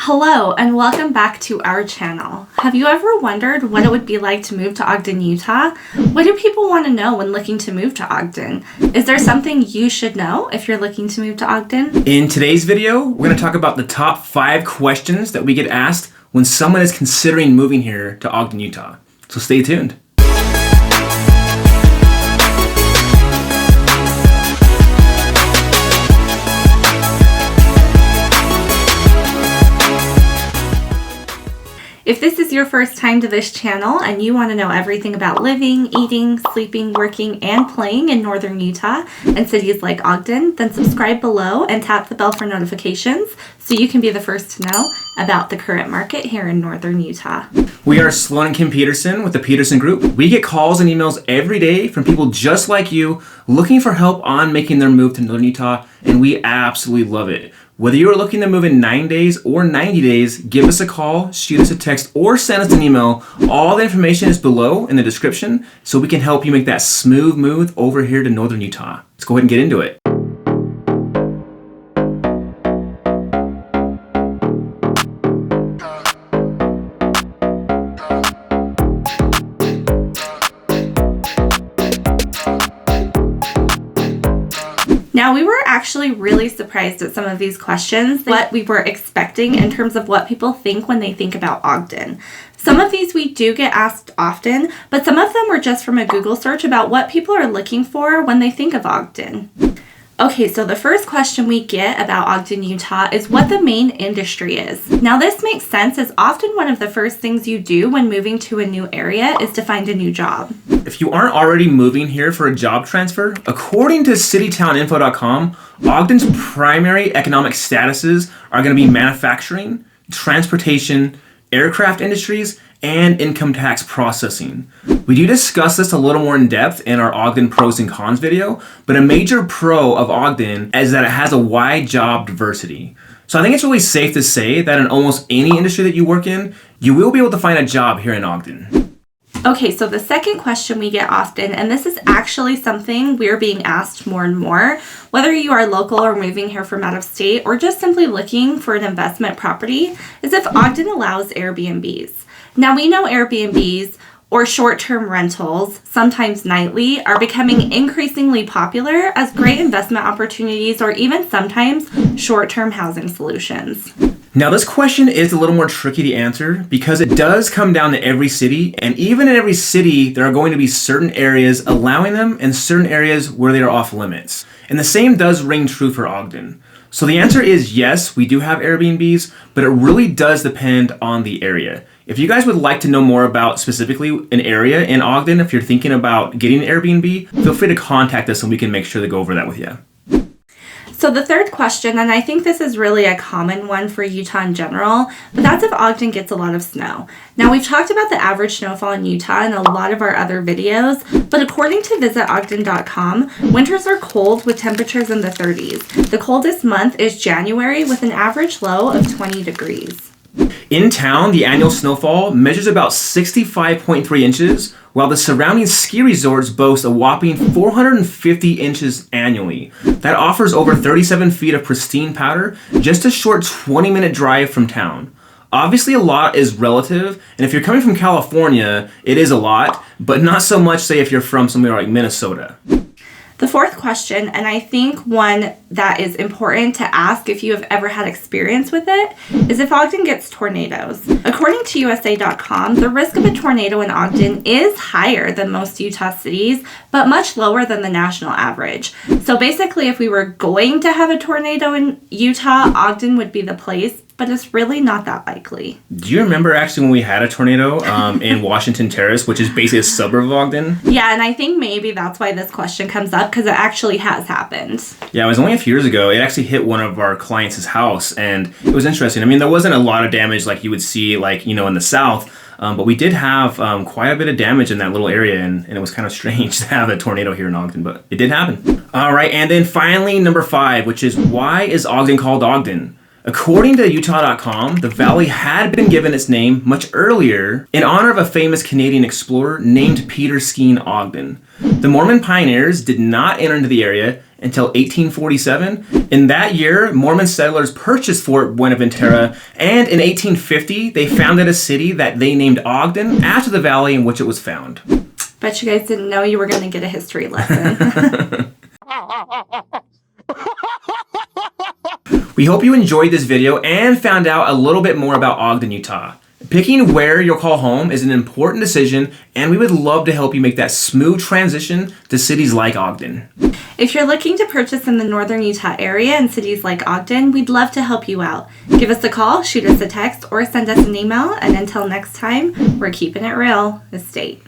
Hello and welcome back to our channel. Have you ever wondered what it would be like to move to Ogden, Utah? What do people want to know when looking to move to Ogden? Is there something you should know if you're looking to move to Ogden? In today's video, we're going to talk about the top 5 questions that we get asked when someone is considering moving here to Ogden, Utah. So stay tuned. If this is your first time to this channel and you want to know everything about living, eating, sleeping, working, and playing in northern Utah and cities like Ogden, then subscribe below and tap the bell for notifications so you can be the first to know about the current market here in northern Utah. We are Sloane and Kim Peterson with the Peterson Group. We get calls and emails every day from people just like you looking for help on making their move to northern Utah, and we absolutely love it. Whether you are looking to move in 9 days or 90 days, give us a call, shoot us a text, or send us an email. All the information is below in the description so we can help you make that smooth move over here to northern Utah. Let's go ahead and get into it. Now, we were actually really surprised at some of these questions, what we were expecting in terms of what people think when they think about Ogden. Some of these we do get asked often, but some of them were just from a Google search about what people are looking for when they think of Ogden. Okay, so the first question we get about Ogden, Utah is what the main industry is. Now, this makes sense as often one of the first things you do when moving to a new area is to find a new job. If you aren't already moving here for a job transfer, according to citytowninfo.com, Ogden's primary economic statuses are going to be manufacturing, transportation, aircraft industries, and income tax processing. We do discuss this a little more in depth in our Ogden pros and cons video, but a major pro of Ogden is that it has a wide job diversity. So I think it's really safe to say that in almost any industry that you work in, you will be able to find a job here in Ogden. Okay, so the second question we get often, and this is actually something we're being asked more and more, whether you are local or moving here from out of state or just simply looking for an investment property, is if Ogden allows Airbnbs. Now, we know Airbnbs or short-term rentals, sometimes nightly, are becoming increasingly popular as great investment opportunities or even sometimes short-term housing solutions. Now, this question is a little more tricky to answer because it does come down to every city, and even in every city, there are going to be certain areas allowing them and certain areas where they are off limits. And the same does ring true for Ogden. So the answer is yes, we do have Airbnbs, but it really does depend on the area. If you guys would like to know more about specifically an area in Ogden, if you're thinking about getting an Airbnb, feel free to contact us and we can make sure to go over that with you. So the third question, and I think this is really a common one for Utah in general, but that's if Ogden gets a lot of snow. Now, we've talked about the average snowfall in Utah in a lot of our other videos, but according to visitogden.com, winters are cold with temperatures in the 30s. The coldest month is January with an average low of 20 degrees. In town, the annual snowfall measures about 65.3 inches, while the surrounding ski resorts boast a whopping 450 inches annually. That offers over 37 feet of pristine powder, just a short 20-minute drive from town. Obviously, a lot is relative, and if you're coming from California, it is a lot, but not so much, say, if you're from somewhere like Minnesota. The fourth question, and I think one that is important to ask if you have ever had experience with it, is if Ogden gets tornadoes. According to USA.com, the risk of a tornado in Ogden is higher than most Utah cities, but much lower than the national average. So basically, if we were going to have a tornado in Utah, Ogden would be the place, but it's really not that likely. Do you remember actually when we had a tornado in Washington Terrace, which is basically a suburb of Ogden? Yeah, and I think maybe that's why this question comes up, because it actually has happened. Yeah, it was only a few years ago. It actually hit one of our clients' house, and it was interesting. I mean, there wasn't a lot of damage like you would see, like, you know, in the South, but we did have quite a bit of damage in that little area, and it was kind of strange to have a tornado here in Ogden, but it did happen. All right, and then finally, number 5, which is why is Ogden called Ogden? According to Utah.com, the valley had been given its name much earlier in honor of a famous Canadian explorer named Peterson Ogden. The Mormon pioneers did not enter into the area until 1847. In that year, Mormon settlers purchased Fort Buenaventura, and in 1850, they founded a city that they named Ogden after the valley in which it was found. Bet you guys didn't know you were going to get a history lesson. We hope you enjoyed this video and found out a little bit more about Ogden, Utah. Picking where you'll call home is an important decision, and we would love to help you make that smooth transition to cities like Ogden. If you're looking to purchase in the northern Utah area and cities like Ogden, we'd love to help you out. Give us a call, shoot us a text, or send us an email, and until next time, we're keeping it real, Estate.